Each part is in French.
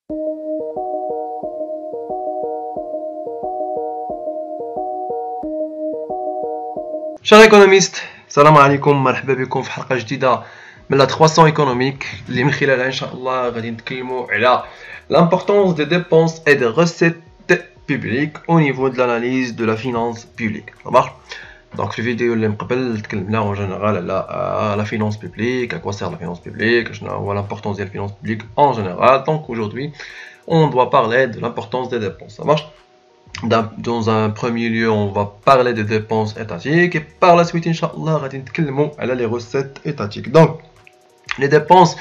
Chers économistes, salam alaikum, مرحبا بكم في حلقة جديدة من la 300 économique اللي من خلالها إن شاء الله غادي نتكلموا على l'importance des dépenses et des recettes publiques au niveau de l'analyse de la finance publique. Ça marche? Donc في الفيديو اللي من قبل تكلمنا en général على la finance publique, à quoi sert la finance publique, ou l'importance de la finance publique en général. Donc aujourd'hui, on doit parler de l'importance des dépenses. Ça marche? Dans un premier lieu, on va parler des dépenses étatiques et par la suite, Inch'Allah, on va les recettes étatiques. Donc, les dépenses,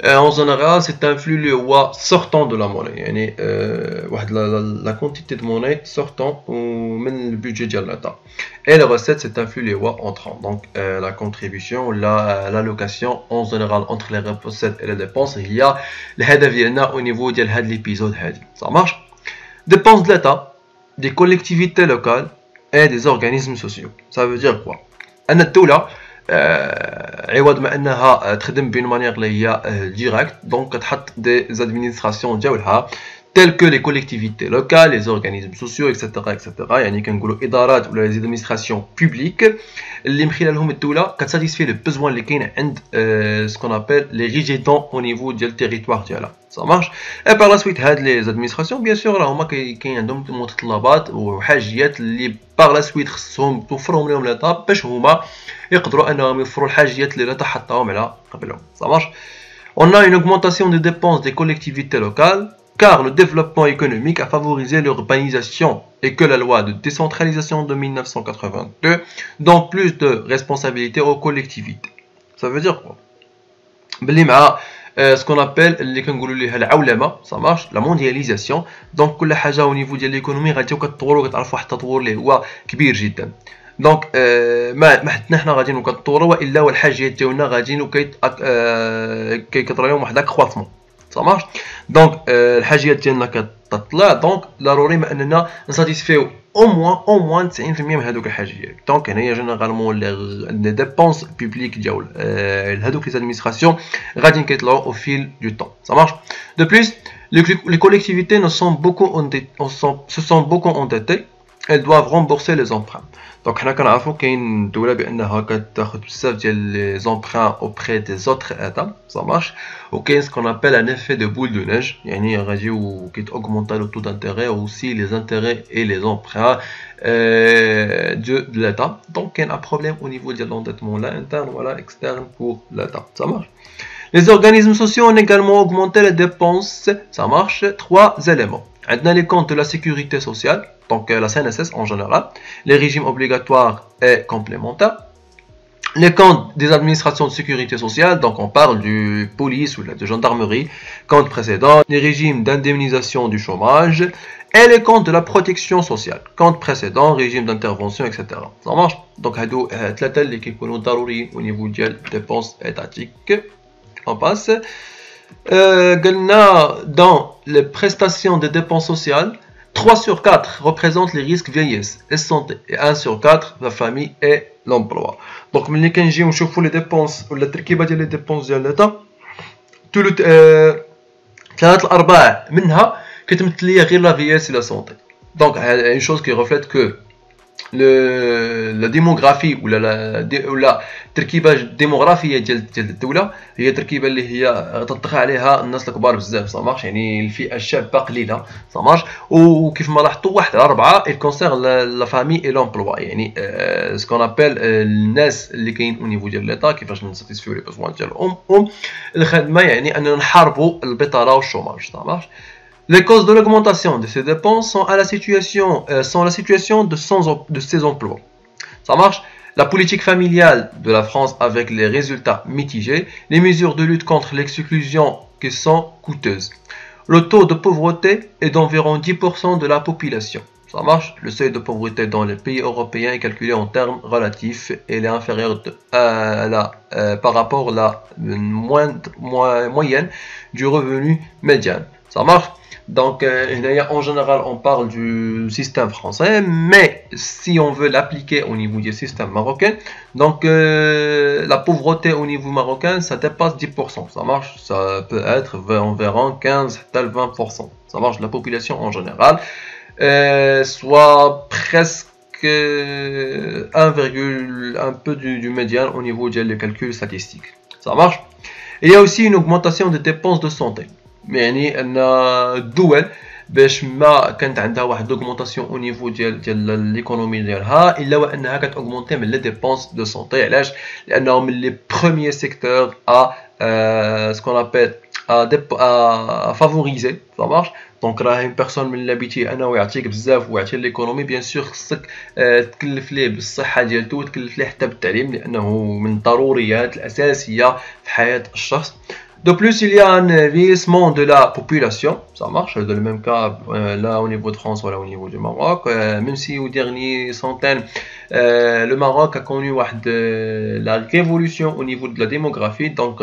en général, c'est un flux sortant de la monnaie. La quantité de monnaie sortant du budget de l'État. Et les recettes, c'est un flux entrant. Donc, la contribution, l'allocation, en général, entre les recettes et les dépenses, il y a le au niveau de l'épisode. Ça marche? Dépenses de l'État, des collectivités locales et des organismes sociaux. Ça veut dire quoi? أن الدولة عوض ما أنها تخدم d'une manière اللي هي directe, donc تحط des administrations ديالها telles que les collectivités locales, les organismes sociaux, etc. etc. يعني كنقولوا إدارات ولا les administrations publiques اللي من خلالهم الدولة كتساتيسفي لو بوزوان اللي كاين عند ce qu'on appelle les résidents au niveau ديال التيريتوار ديالها. Ça marche. Et par la suite هاد les administrations bien sûr راه هما كاين عندهم متطلبات وحاجيات اللي par la suite خصهم توفرهم لهم ليطا باش هما يقدروا انهم يوفروا الحاجيات اللي ليطا حطاهم على قبلهم. Ça marche. On a une augmentation des dépenses des collectivités locales car le développement économique a favorisé l'urbanisation et que la loi de décentralisation de 1982 donne plus de responsabilités aux collectivités. Ça veut dire quoi? Ce qu'on appelle ça marche, la mondialisation. Donc كل حاجة au niveau de l'économie غادي كتطوروا كتعرفوا واحد التطور اللي هو كبير جدا. دونك ما حنا غاديين كنطوروا الا والحاجيات ديالنا غاديين كيكثر لهم واحد اكرواسمون. Ça marche. Donc, الحاجيات ديالنا كتطلع دونك ضروري ما اننا نساتيسفيو au moins 90% من هذوك الحاجيات. دونك هنايا جينيرالمون لي ديبونس بوبليك ديال هذوك لي ادمينستراسيون غادي كيطلعوا au fil du temps. Ça marche. De plus, les collectivités se sont beaucoup endettées. Elles doivent rembourser les emprunts. Donc حنا كنعرفوا كاين الدوله بانها كتاخذ بزاف ديال لي زامبران auprès des autres états. Ça marche. وكاين ce qu'on appelle un effet de boule de neige, يعني غادي كيتاugmenter le taux d'intérêt aussi les intérêts et les emprunts de l'état. Donc كاين un problème au niveau de l'endettement là interne voilà externe pour l'état. Ça marche. Les organismes sociaux ont également augmenté les dépenses. Ça marche. 3 éléments. عندنا les comptes de la sécurité sociale, donc la CNSS en général, les régimes obligatoires et complémentaires, les comptes des administrations de sécurité sociale, donc on parle du police ou de gendarmerie, comptes précédents, les régimes d'indemnisation du chômage, et les comptes de la protection sociale, comptes précédents, régime d'intervention, etc. Ça marche. Donc هادو ثلاثة اللي كيكونوا ضروريين au niveau ديال dépenses étatiques. On passe. Dans les prestations des dépenses sociales, 3 sur 4 représentent les risques vieillesse et santé, et 1 sur 4 la famille et l'emploi. Donc, ملي كنجيو نشوفوا les dépenses ولا التركيبة ديال les dépenses ديال l'État, ثلاث الأرباع منها كتمثل ليا غير la vieillesse et la santé. Donc, une chose qui reflète que la démographie ou la التركيبه الديموغرافيه ديال الدوله هي تركيبه اللي هي تطغى عليها الناس الكبار بزاف. صامارش يعني الفئه الشابه قليله. صامارش وكيف ما لاحظتوا واحد على 4 الكونسير لا فامي اي لومبلوا يعني سكون ابل الناس اللي كاين او نيفو ديال ليطا كيفاش نساتيسفيو لي بوزوان ديالهم الخدمه يعني اننا نحاربوا البطاله والشوماج. صامارش. Les causes de l'augmentation de ces dépenses sont la situation de ces emplois. Ça marche. La politique familiale de la France avec les résultats mitigés, les mesures de lutte contre l'exclusion qui sont coûteuses. Le taux de pauvreté est d'environ 10% de la population. Ça marche. Le seuil de pauvreté dans les pays européens est calculé en termes relatifs et il est inférieur par rapport à la moyenne du revenu médian. Ça marche. Donc, en général, on parle du système français, mais si on veut l'appliquer au niveau du système marocain, donc la pauvreté au niveau marocain, ça dépasse 10%. Ça marche, ça peut être environ 15 à 20%. Ça marche, la population en général, soit presque 1, un peu du médian au niveau des calculs statistiques. Ça marche. Il y a aussi une augmentation des dépenses de santé. يعني ان الدول باش ما كانت عندها واحد دوغمونطاسيون او نيفو ديال ليكونومي ديالها الا وانها كتاوغمونتي من لي ديبونس دو سونتي. علاش؟ لانه من لي بروميير سيكتور ا سكون ابل ا فافوريزي. ça marche. دونك راه اون بيرسون من لابيتي انه يعطيك بزاف ويعطي ليكونومي، بيان سور خصك تكلف ليه بالصحه ديالته وتكلف ليه حتى بالتعليم، لانه من الضروريات الاساسيه في حياه الشخص. De plus, il y a un vieillissement de la population, ça marche, dans le même cas là au niveau de France, voilà, au niveau du Maroc, même si aux dernières centaines, le Maroc a connu la révolution au niveau de la démographie. Donc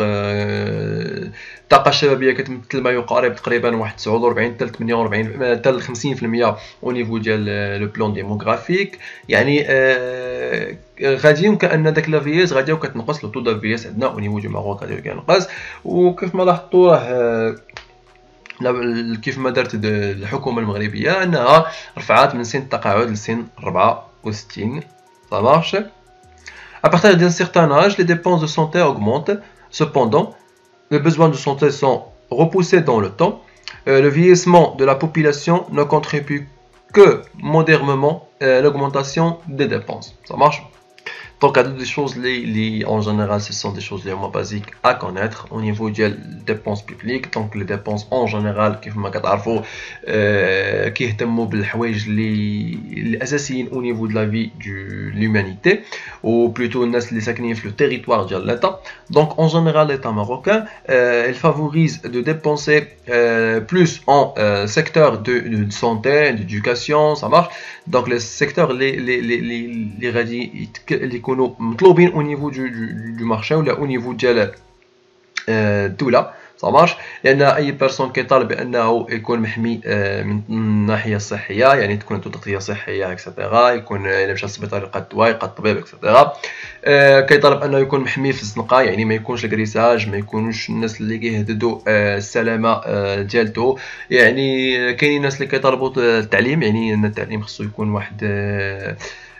الطاقة الشبابية كتمثل ما يقارب تقريبا واحد 49 حتى 48 حتى 50% au niveau ديال لو بلان ديموغرافيك. يعني غادي كأن داك لا فييز غادي كتنقص لو طو دو فييز عندنا او نيفو دو ماروك غادي كينقص. وكيف ما لاحظتوا كيف ما دارت الحكومة المغربية انها رفعات من سن التقاعد لسن 64. ça marche. À partir d'un certain âge, les dépenses de santé augmentent. Cependant, les besoins de santé sont repoussés dans le temps. Le vieillissement de la population ne contribue que modérément à l'augmentation des dépenses. Ça marche? Donc, il y a des choses en général, ce sont des choses les moins basiques à connaître au niveau des dépenses publiques. Donc, les dépenses en général, qui يهتموا بالحوايج الأساسيين au niveau de la vie de l'humanité, ou plutôt الناس اللي ساكنين في le territoire ديال l'État. Donc, en général, l'État marocain, il favorise de dépenser plus en secteur de santé, d'éducation, ça marche. Donc, les secteurs les غادي يكونوا مطلوبين au niveau du marché ولا au niveau ديال الدولة. ça marche. لأن أي بيرسون كيطالب بأنه يكون محمي من الناحية الصحية، يعني تكون عنده تغطية صحية اكسترا، يكون إلا مشى للسبيطار يلقى الدواء يلقى الطبيب اكسترا. كيطالب أنه يكون محمي في الزنقة، يعني ما يكونش الكريساج، ما يكونوش الناس اللي كيهددوا السلامة ديالته. يعني كاينين الناس اللي كيطالبوا التعليم، يعني أن التعليم خصو يكون واحد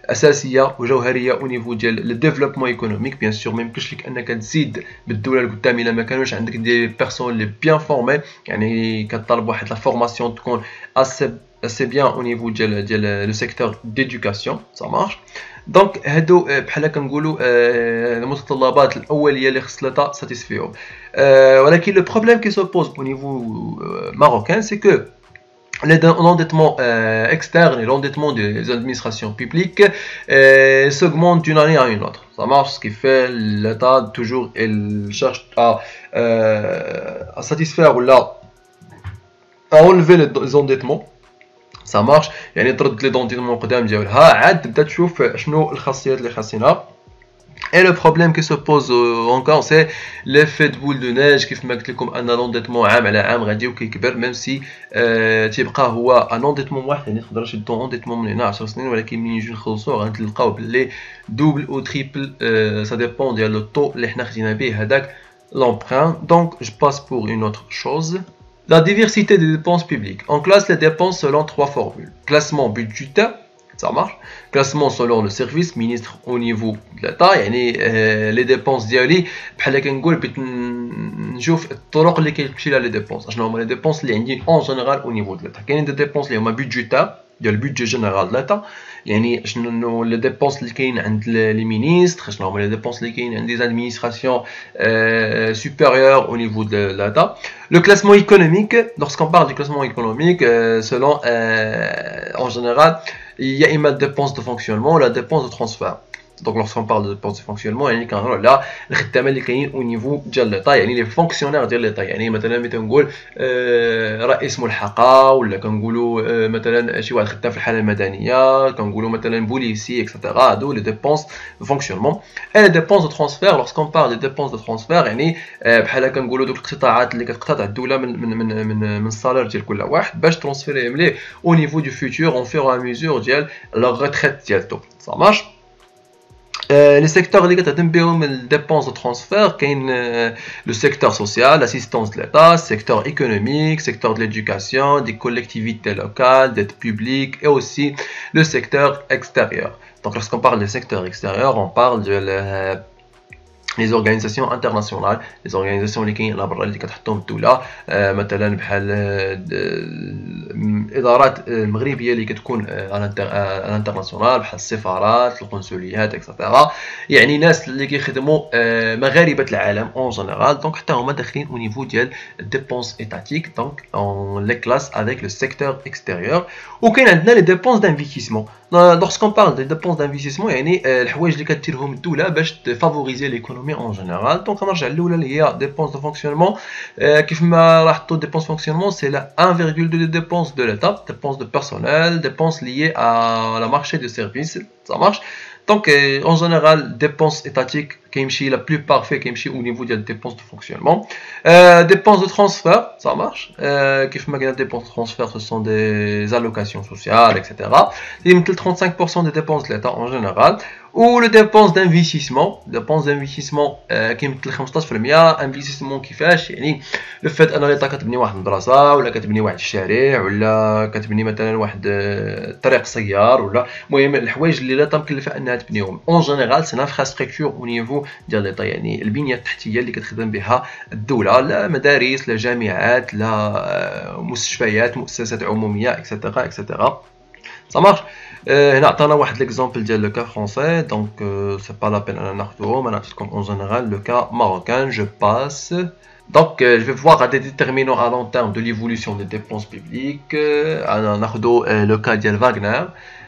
اساسيه وجوهريه او نيفو ديال لو ديفلوبمون ايكونوميك. بيان سور ما يمكنش لك انك تزيد بالدوله لقدام الا ما كانوش عندك دي بيرسون لي بيان فورمي، يعني كطالب واحد لا فورماسيون تكون اسي بيان او نيفو ديال لو سيكتور ديدوكاسيون. ça marche. دونك هادو بحال كنقولوا المتطلبات الاوليه اللي خص لتا ساتيسفيو. ولكن لو بروبليم كي سو بوز او نيفو ماروكان سي كو l'endettement externe et l'endettement des administrations publiques s'augmente d'une année à une autre. Ça marche, ce qui fait l'État toujours il cherche à satisfaire ou là à enlever les endettements. ça marche. يعني ترد لي دونتيمون قدام ديالها عاد تبدا تشوف شنو الخاصيات اللي خاصينها. Et le problème qui se pose encore, c'est l'effet de boule de neige. كيف ما قلت لكم ان l'endettement عام على عام غادي وكيكبر، même si تيبقى هو ان endettement واحد، يعني تقدر تشدو endettement من هنا 10 سنين، ولكن ملي نجيو نخلصوه غنلقاو بلي دوبل او تريبل. ça dépend ديال لو طو اللي حنا خدينا به هذاك l'emprunt. Donc je passe pour une autre chose. La diversité des dépenses publiques. On classe les dépenses selon 3 formules. Classement budgétaire, ça marche. Classement selon le service ministre au niveau de l'État. يعني les dépenses ديالي بحال كنقول بغيت نشوف الطرق اللي كيمشي لها لي ديبونس. شنو هما لي ديبونس اللي عندي اون جينيرال او نيفو د l'État. كاينين دي ديبونس اللي هما بودجيتير ديال البودجي جينيرال د l'État، يعني شنو لي ديبونس اللي كاين عند لي مينيستر، شنو هما لي ديبونس اللي كاين عند لي ادمينستراسيون supérieures au niveau de l'État. Le classement économique, lorsqu'on parle du classement économique, selon en général il y a une dépense de fonctionnement ou la dépense de transfert. Donc lorsqu'on parle de dépenses de fonctionnement يعني كنهضروا على الخدامه اللي كاينين au niveau ديال ليطا يعني لي فونكسيونير ديال ليطا يعني مثلا ملي تنقول رئيس ملحقه ولا كنقولوا مثلا شي واحد خدام في الحاله المدنيه كنقولوا مثلا بوليسي اكسترا هادو لي ديبونس دو فونكسيونمون اي ديبونس دو ترانسفير لوrsqu'on parle de dépenses de transfert يعني بحال كنقولوا دوك الاقتطاعات اللي كتقتطع الدوله من الصالير ديال كل واحد باش ترانسفيريهم ليه au niveau du futur en fur et à mesure ديال la retraite ديالته ça marche. Les secteurs اللي كتهضم بهم الديبونس دو ترانسفير كاين لو سيكتور سوسيال l'assistance de l'État, secteur économique, secteur de l'éducation, des collectivités locales, d'aide publique et aussi le secteur extérieur. Donc lorsqu'on parle du secteur extérieur, on parle de les organisations internationales, les organisations اللي كاين برا اللي كتحطهم الدوله مثلا بحال الادارات المغربيه اللي كتكون على الانترناسيونال بحال السفارات القنصليات اكسترا يعني ناس اللي كيخدموا مغاربه العالم اون جينيرال دونك حتى هما داخلين او نيفو ديال ديبونس ايتاتيك دونك اون لي كلاس افيك لو سيكتور اكستيريور وكاين عندنا لي ديبونس دانفيستيسمون lorsqu'on parle des dépenses d'investissement يعني الحوايج اللي كديرهم الدوله باش تفافوريزي ليكونومي اون جينيرال دونك غنرجع الاولى اللي هي ديبونس دو فونكسيونمون كيف ما راه حطوا ديبونس فونكسيونمون سي لا 1,2 دو dépenses de l'état dépenses de personnel dépenses liées à la marché de services ça marche donc en général dépenses étatiques كيمشي la plupart fait كيمشي au niveau ديال dépenses de fonctionnement dépenses de transfert ça marche كيف ما قلنا dépenses de transfert ce sont des allocations sociales etc يمثل 35% des dépenses de l'état en général ou le dépenses d'investissement كيمثل 15% investissement كيفاش يعني لو فات ان ليطا كتبني واحد المدرسه ولا كتبني واحد الشارع ولا كتبني مثلا واحد طريق سيار ولا المهم الحوايج اللي ليطا مكلفه انها تبنيهم اون جينيرال سي انفراستركتور او نيفو ديال ليطا يعني البنيه التحتيه اللي كتخدم بها الدوله لا مدارس لا جامعات لا مستشفيات مؤسسات عموميه اكسترا ça marche هنا عطانا واحد ليكزامبل ديال لو كا فرونسي دونك سي با لا بين انا ناخذوهم انا نعطيكم اون جينيرال لو كا ماروكان جو باس Donc, je vais voir à des déterminants à long terme de l'évolution des dépenses publiques. On a le cas de Wagner.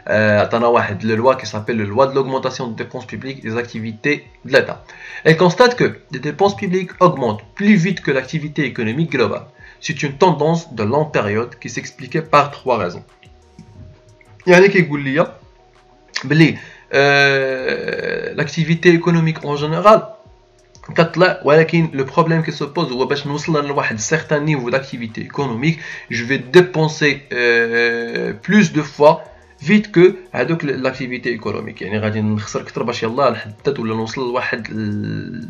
On a une loi qui s'appelle la loi de l'augmentation des dépenses publiques et des activités de l'État. Elle constate que les dépenses publiques augmentent plus vite que l'activité économique globale. C'est une tendance de longue période qui s'expliquait par trois raisons. يعني كيقول لي بلي l'activité économique en général كطلع ولكن لو بروبليم كي سو بوز هو باش نوصل لواحد سيغتان نيفو داكتيفيتي ايكونوميك جو في ديبونسي بلوس دو فوا فيت كو هذوك لاكتيفيتي ايكونوميك يعني غادي نخسر اكثر باش يلاه نحدد ولا نوصل لواحد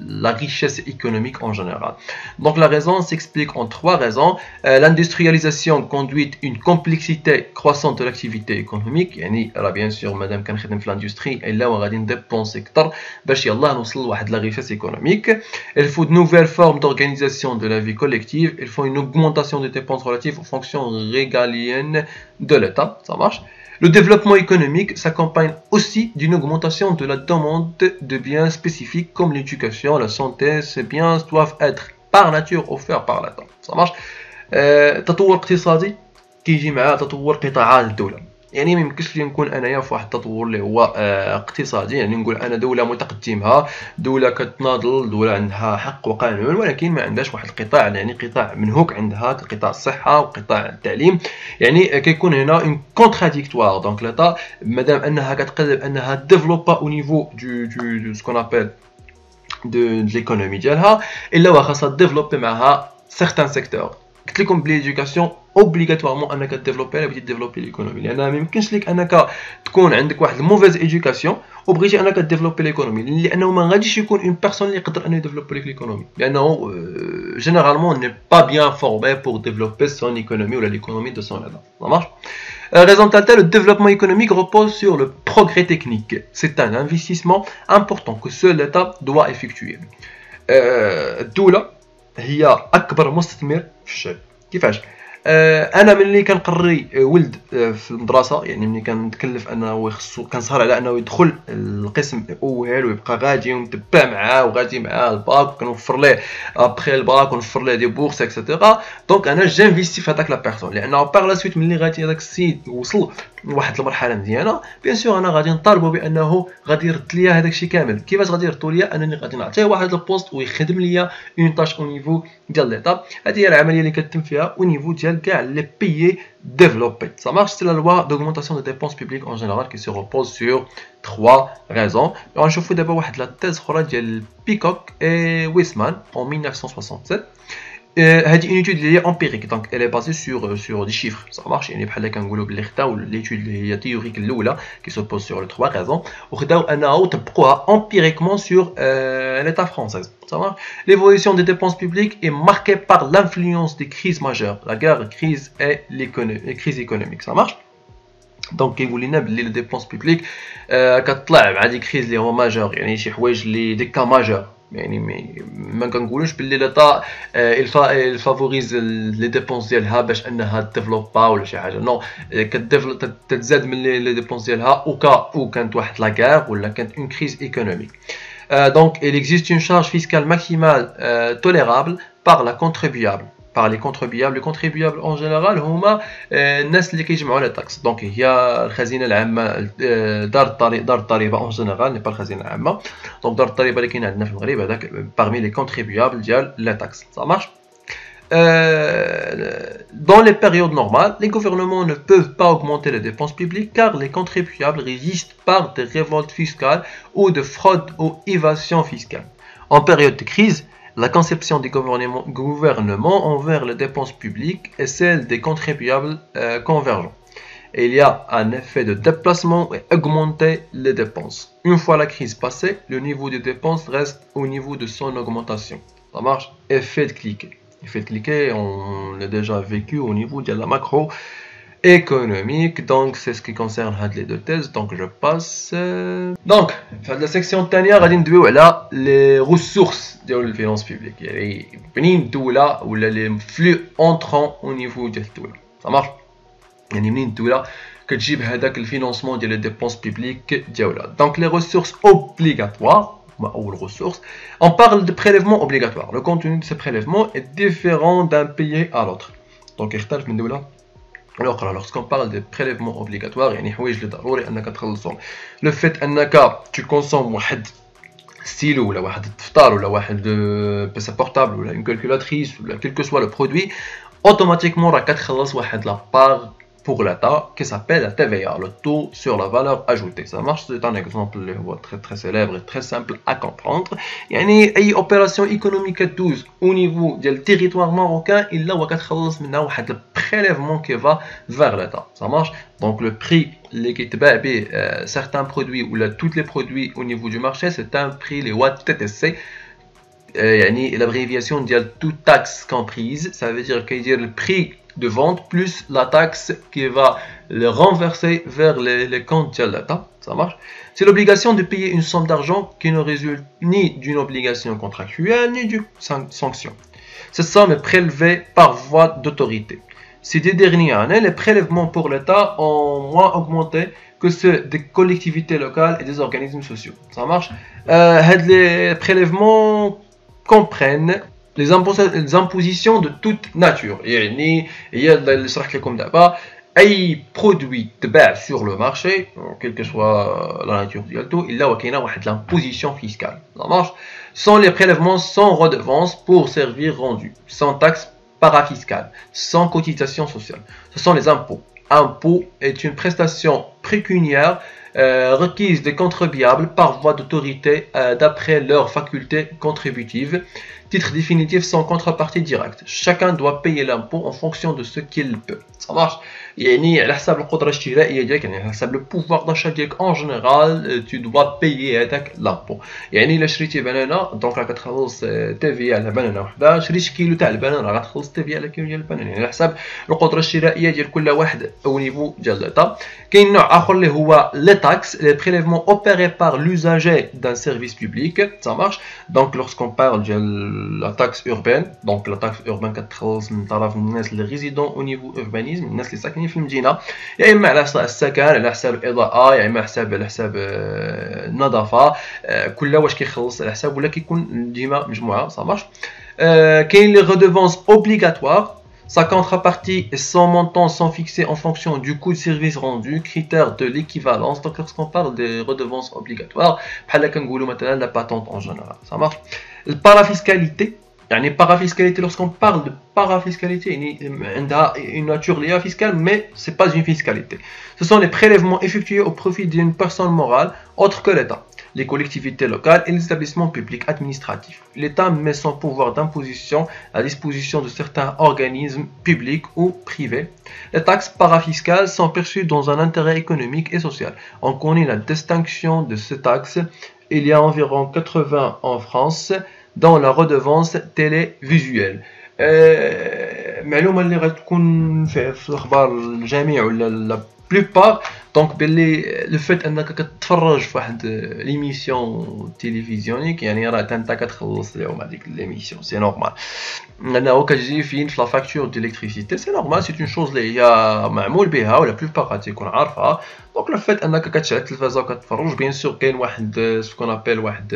لا ريشيس ايكونوميك en général. Donc la raison s'explique en trois raisons. L'industrialisation conduit une complexité croissante de l'activité économique يعني راه بيان سور مادام كنخدم في لاندستري الا وغادي نديبونسي اكثر باش يلاه نوصل لواحد لا ريشيس ايكونوميك. Il faut de nouvelles formes d'organisation de la vie collective. Il faut une augmentation des dépenses relatives aux fonctions régaliennes de l'État. Ça marche. Le développement économique s'accompagne aussi d'une augmentation de la demande de biens spécifiques comme l'éducation, la santé. Ces biens doivent être par nature offerts par l'État. Ça marche. تطور اقتصادي كيجي معاه تطور قطاعات الدولة. يعني ما يمكنش لي نكون انايا في واحد التطور اللي هو اقتصادي يعني نقول انا دوله متقدمه دوله كتناضل دوله عندها حق وقانون ولكن ما عندهاش واحد القطاع يعني قطاع منهوك عندها قطاع الصحه وقطاع التعليم يعني كيكون هنا اون كونتراديكتوار دونك ليطا مادام انها كتقدر انها ديفلوبا او نيفو دو سكون ابل دو ليكونومي ديالها الا واخا خاصها ديفلوبي معها سيغتان سيكتور قلت لكم بلي ليدوكاسيون اوبليغاتوارمون انك ديفلوبي الا بغيتي ديفلوبي ليكونومي لان ما يمكنش لك انك تكون عندك واحد الموفيز ايدوكاسيون وبغيتي انك ديفلوبي ليكونومي لانه ما غاديش يكون اون بيرسون اللي يقدر انه يديفلوبي لك ليكونومي لانه جينيرالمون ني با بيان فورمي بور ديفلوبي سون ايكونومي ولا ليكونومي دو سون ايدا ça marche. Raison telle, le développement économique repose sur le progrès technique. C'est un investissement important que seul l'État doit effectuer. الدولة هي أكبر مستثمر في الشعب. كيفاش؟ انا ملي كنقري ولد في المدرسه، يعني ملي كنتكلف انه خصو كنسهر على انه يدخل القسم الاول ويبقى غادي ونتبع معاه وغادي معاه الباك، وكنوفر ليه ابخي الباك ونوفر ليه دي بورس اكسيتيرا. دونك انا جانفيستي في هذاك لا بيرسون، لانه باغ لا سويت ملي غادي هذاك السيد وصل لواحد المرحله مزيانه بيان سور انا غادي نطالبو بانه غادي يرد ليا هذاك الشيء كامل. كيفاش غادي يردو ليا؟ انني غادي نعطيه واحد البوست ويخدم ليا اون تاش او نيفو ديال ليطا. هذه هي العمليه اللي كتتم فيها au niveau ديال كاع لي بيي ديفلوبي. Ça marche, c'est la loi d'augmentation des dépenses publiques en général qui se repose sur 3 raisons. غنشوفوا دابا واحد لا تيز اخرى ديال بيكوك et ويسمان en 1967. هذه une étude اللي هي empirique, donc elle est basée sur des chiffres. Ça marche, يعني بحال كنقولوا بلي خداو l'étude اللي هي théorique الاولى qui se pose sur les 3 raisons وخداو انه طبقوها empiriquement sur l'état français. Ça marche. L'évolution des dépenses publiques est marquée par l'influence des crises majeures, la guerre, crise et les crises économiques. Ça marche. دونك كيقول لنا بلي لي ديبونس بوبليك كتطلع مع دي كريز اللي هما ماجور، يعني شي حوايج اللي دي كا ماجور، يعني ما كنقولوش باللي ليطا الفافوريز لي ديبونس ديالها باش انها ديفلوبا ولا شي حاجه، نو تتزاد من لي ديبونس ديالها او كانت واحد لا غير ولا كانت اون كريز ايكونوميك. Donc il existe une charge fiscale maximale tolérable par la contribuable. Par les contribuables. Les contribuables en général هما الناس اللي كيجمعوا لي تاكس. دونك هي الخزينه العامه، دار الضريبه en général ني با الخزينه العامه. دونك دار الضريبه اللي كاين عندنا في المغرب هذاك parmi les contribuables ديال لي تاكس. Ça marche. Dans les périodes normales, les gouvernements ne peuvent pas augmenter les dépenses publiques car les contribuables résistent par des révoltes fiscales ou de fraude ou évasion fiscale. En période de crise, la conception des gouvernements envers les dépenses publiques et celle des contribuables convergent. Et il y a un effet de déplacement et augmenter les dépenses. Une fois la crise passée, le niveau des dépenses reste au niveau de son augmentation. Ça marche? Effet de cliquet. Effet de cliquet, on l'a déjà vécu au niveau de la macroéconomique. Donc c'est ce qui concerne les deux thèses. Donc je passe. Donc, dans la section dernière, on va voir les ressources de la finance publique. Les flux entrants au niveau de la. Ça marche? يعني منين الدولة كتجيب هذاك الفينانسمون ديال لي ديبونس بوبليك ديالها. Donc les ressources obligatoires ou les ressources, on parle de prélèvements obligatoires. Le contenu de ces prélèvements est différent d'un pays à l'autre. Donc يختلف من دولة l'autre. Lorsqu'on parle de prélèvements obligatoires, يعني حوايج اللي ضروري انك تخلصهم. Le fait انك tu consommes واحد stylo ولا واحد الدفتر ولا واحد PC portable ولا une calculatrice ولا quel que soit le produit, automatiquement راك كتخلص واحد la part pour l'État qui s'appelle la TVA, le taux sur la valeur ajoutée. Ça marche, c'est un exemple très célèbre et très simple à comprendre. يعني أي opération économique كدوز au niveau du territoire marocain, il a كتخلص منها واحد le prélèvement qui va vers l'État. Ça marche. Donc le prix اللي كيتباع به certains produits ou tous les produits au niveau du marché, c'est un prix les TTC. يعني l'abréviation ديال toute taxe comprise, ça veut dire qu'il le prix de vente plus la taxe qui va le renverser vers les comptes de l'État. Ça marche. C'est l'obligation de payer une somme d'argent qui ne résulte ni d'une obligation contractuelle ni d'une sanction. Cette somme est prélevée par voie d'autorité. Ces dernières années, les prélèvements pour l'État ont moins augmenté que ceux des collectivités locales et des organismes sociaux. Ça marche. Les prélèvements comprennent les impositions de toute nature. يعني هي اللي شرحت لكم دابا اي برودوي تباع sur le marché, quelle que soit la nature ديالته, الا وكاينه واحد l'imposition fiscale. Ça marche. Sans les prélèvements, sans redevance pour services rendus, sans taxe parafiscale, sans cotisation sociale. Ce sont les impôts. Impôt est une prestation pécuniaire requise des contribuables par voie d'autorité d'après leurs facultés contributives. Titre définitif sans contrepartie directe. Chacun doit payer l'impôt en fonction de ce qu'il peut. Ça marche. يعني على حساب القدرة الشرائية ديالك, يعني على حساب le pouvoir d'achat ديالك en général, tu dois payer هذاك l'impôt. يعني إلا شريتي بنانة دونك راك تخلص تيفي على بنانة وحدة, شريتي كيلو تاع البنانة راك تخلص تيفي على كيلو ديال البنانة. يعني على حساب القدرة الشرائية ديال كل واحد أو نيفو ديال ليطا. كاين نوع اخر اللي هو les taxes, les prélèvements opérés par l'usager d'un service public. Ça marche. Donc lorsqu'on parle de la taxe urbaine, donc la taxe urbaine كتخلص من طرف الناس اللي ريزيدون au niveau urbanisme, الناس اللي ساكنين في المدينه، يا اما على حساب السكن، على حساب الاضاءه، يا اما على حساب النظافه، كل واش كيخلص على حساب ولا كيكون ديما مجموعه. Ça marche. كاين les redevances obligatoires. Sa contrepartie et son montant sont fixés en fonction du coût de service rendu, critère de l'équivalence. Donc lorsqu'on parle des redevances obligatoires, la patente en général, ça marche. La parafiscalité, parafiscalité, lorsqu'on parle de parafiscalité, il y a une nature liée fiscale, mais ce n'est pas une fiscalité. Ce sont les prélèvements effectués au profit d'une personne morale autre que l'État, les collectivités locales et les établissements publics administratifs. L'État met son pouvoir d'imposition à disposition de certains organismes publics ou privés. Les taxes parafiscales sont perçues dans un intérêt économique et social. On connaît la distinction de ces taxes. Il y a environ 80 en France, dont la redevance télévisuelle. معلومة اللي غتكون في الأخبار الجميع ولا لا plupart. دونك باللي لو فيت انك كتفرج في واحد ليميسيون تيليفزيونيك يعني راه انت كتخلص لهم هذيك ليميسيون، سي نورمال لانه كتجي فين في لا فاكتور ديليكتريسيتي، سي نورمال، سي اون شوز اللي هي معمول بها ولا بلوبار غتكون عارفها. دونك لو فيت انك كتشعل التلفازه وكتفرج، بيان سور كاين واحد سكون ابيل واحد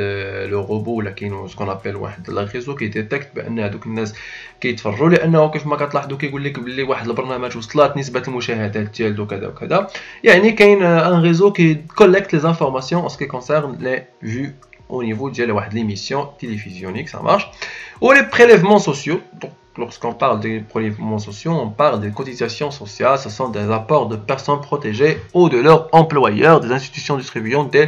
لو روبو ولا كاين سكون ابيل واحد لا ريزو كيديتيكت بان هذوك الناس كيتفرجوا، لانه كيف ما كتلاحظوا كيقول لك باللي واحد البرنامج وصلت نسبه المشاهدات ديالو كذا وكذا. يعني كاين un réseau qui collecte les informations en ce qui concerne les vues au niveau de l'émission télévisuelle, ça marche. Ou les prélèvements sociaux. Donc lorsqu'on parle des prélèvements sociaux, on parle des cotisations sociales. Ce sont des apports de personnes protégées ou de leurs employeurs, des institutions distribuant des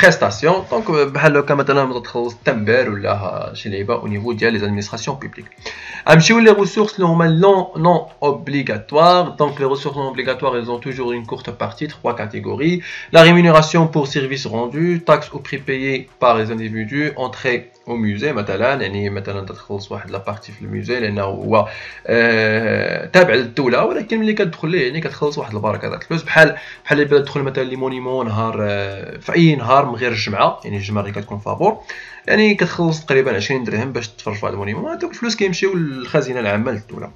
prestations. Donc بحال مثلا تخلص تنبال ولا شي لعيبه au niveau des administrations publiques. Les ressources non obligatoires. Donc les ressources non obligatoires, elles ont toujours une courte partie, 3 catégories. La rémunération pour services rendus, taxes ou prix payés par les individus, entrée au musée مثلا تدخلص واحد لا بارتي في الموزي لانه هو تابع للدوله، ولكن ملي كتدخل ليه يعني كتخلص واحد البركه تاع الفلوس، بحال اللي بدا تدخل مثلا لي مونيمون نهار في اي نهار من غير الجمعه، يعني الجمعه اللي كتكون فابور يعني كتخلص تقريبا 20 درهم باش تتفرج في هذا المونيمون، هذوك الفلوس كيمشيو للخزينه العامه للدوله.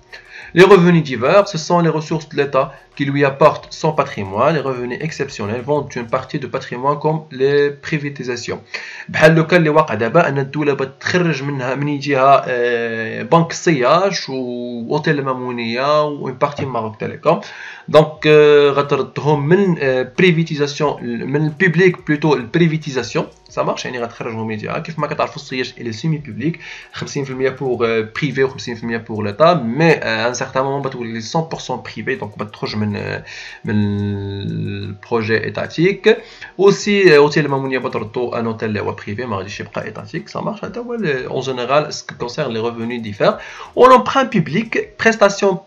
Les revenus divers, ce sont les ressources de l'État qui lui apportent son patrimoine. Les revenus exceptionnels vont d'une partie de patrimoine comme les privatisations. بحال لو كان اللي واقع دابا ان الدوله بتخرج منها من يجيها بنك الصياج واوتيل المامونيه وان بارتي ماروك تيليكوم، دونك غتردهم من بريفيتيزاسيون من البوبليك بلوتو البريفيتيزاسيون. Ça marche يعني غتخرجهم من يجيها. كيف ما كتعرفوا الصياج الى سيمي بوبليك، 50% بور بريفي و 50% بور ليتا، مي ان سارتان مومون بتولي 100% بريفي، دونك بتخرج من البروجي ايتاتيك. اوسي اوتيل المامونيه بتردو ان اوتيل اللي هو بريفي ما غاديش يبقى ايتاتيك. Ça marche. هذا هو اون جينيرال ce qui concerne les revenus divers. On emprunt public, prestations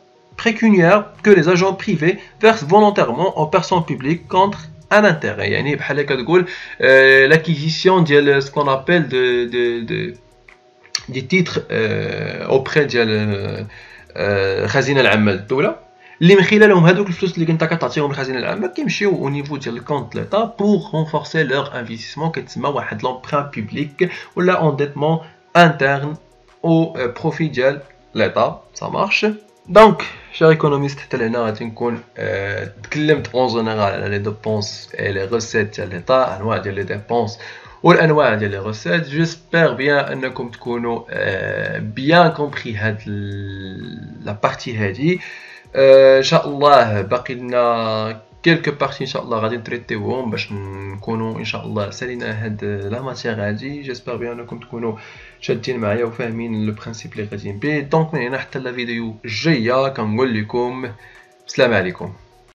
pécuniaires que les agents privés versent volontairement aux personnes publiques contre un intérêt. يعني بحال كتقول l'acquisition ديال ce qu'on appelle des titres auprès ديال الخزينه العامه للدوله، اللي من خلالهم هذوك الفلوس اللي كنت كتعطيهم الخزينه العامه كيمشيو او نيفو ديال الكونت ليتا بور renforcer leur investissement، كتسمى واحد l'emprunt public ولا endettement interne au profit ديال ليتا. Ça marche. دونك شير ايكونوميست حتى لهنا غادي نكون تكلمت اون جينيرال على لي ديبونس اي لي ريسيت ديال ليطا، انواع ديال لي ديبونس والانواع ديال لي ريسيت. جيسبر بيان انكم تكونوا بيان كومبري هاد لا بارتي هادي. ان شاء الله باقي لنا كيلكو بارتي ان شاء الله غادي نتريتيوهم باش نكونوا ان شاء الله سالينا هاد لا ماتيير هادي. جيسبر بيان انكم تكونوا شادين معايا وفاهمين لو برينسيپ اللي غاديين بيه. دونك من هنا حتى لا فيديو الجايه كنقول لكم السلام عليكم.